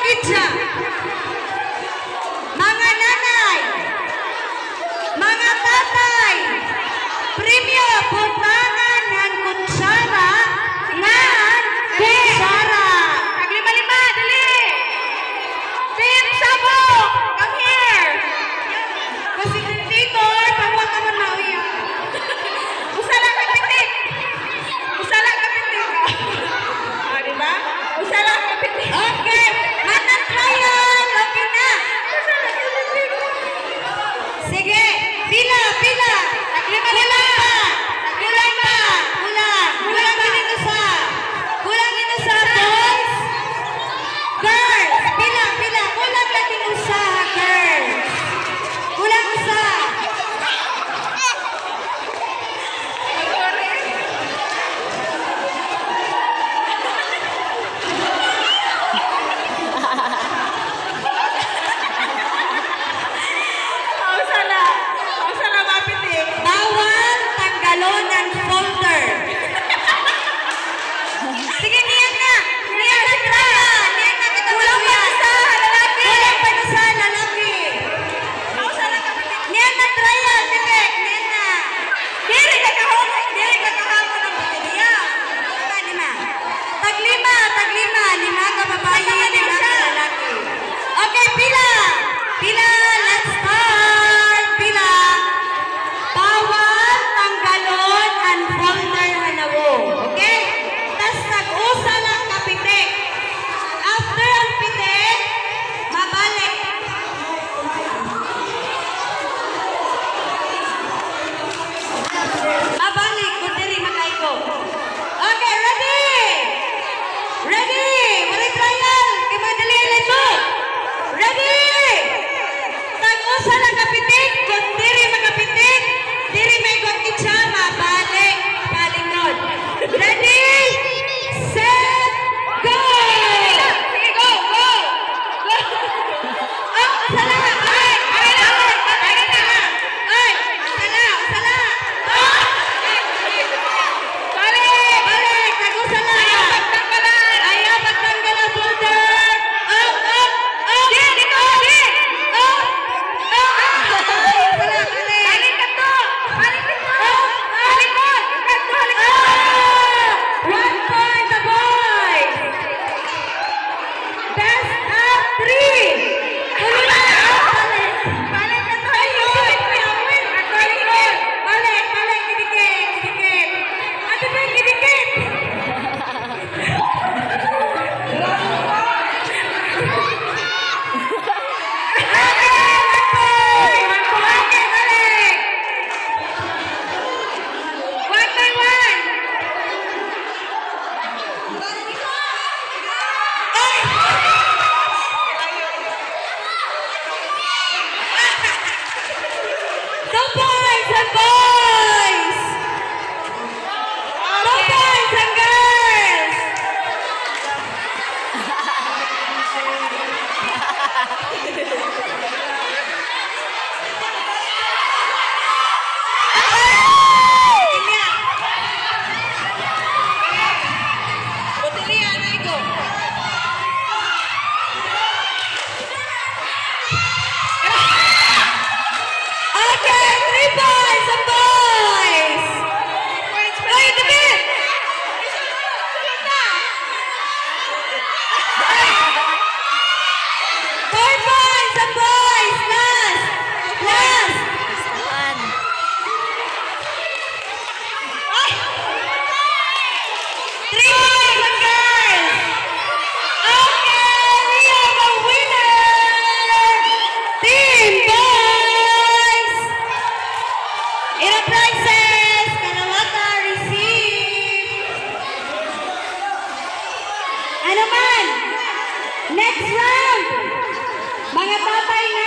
kitsa, mga nanay, mga tatay, premyo butangan ng kutsara ng kutsara. Taglima-lima, dali! Team Sabok, come here! Facilitator, pamuha ka man mauya. Usa lang ang pitik. Usa lang ang pitik. O, diba? Usa lang ang pitik. Okay, manang trial. Okay na. Sige, pila, pila. Taglima-lima. Kulang pa. Kulang. Kulang din isa. Kulang din isa, boys. Girls, pila, pila. Kulang din isa, girls. Kulang isa. Pausala mapitik. Bawal tanggalon ang folder. Sige, niyan na. Niyan na, Raya. Niyan na kita. Kulang pa isa, lalaki. Kulang pa isa, lalaki. Pausala mapitik. Niyan na, Raya. Sige, niyan na. Diri ka kahapon. Diri ka kahapon ng baterya. Lima. Taglima, taglima. Lima ka babae, lima ka lalaki. Okay, pila. Pila, let's start. Pila. Bawal tanggalon ang folder halawo. Okay? Tas nag-usa lang kapitik. After ang pitik, mabalik. Mabalik kung diri makaiko. Okay, ready? Ready? Wala trial. Kaya madali ito. Ready? Tag-usa lang kapitik. Kung diri makapitik, diri may kong kitsa, mabalik. Palingkod. Ready? Set, go! Sige, go, go! Go! Oh, sala! Ay! Ay! Ay! Ay! Ay! Sala! Sala! Oh! Balik! Balik! Tag-usa lang! Ayaw pagtanggalan! Ayaw pagtanggalan, folder! Oh! Oh! Oh! Di! Dito! Di! Oh! Oh! Sala! Balik! Balik ka to! Balik ka to! Halikot! Ikat to! Halikot! 1 point the boys! Best of 3! Huli na! Balik! Balik ka to! Ayun! Balik! Balik! Balik! Kidikit! Kidikit! Ate ba yung kidikit? One by one. Two boys and boys. Two boys and girls. Okay, 3 boys and boys. Wait a minute. 4 boys and boys. Last. Last. 3 boys and girls. Okay, we have a winner. Team boys. Ira prizes. Kalawata receive. Ano man? Next round. Mga tatay na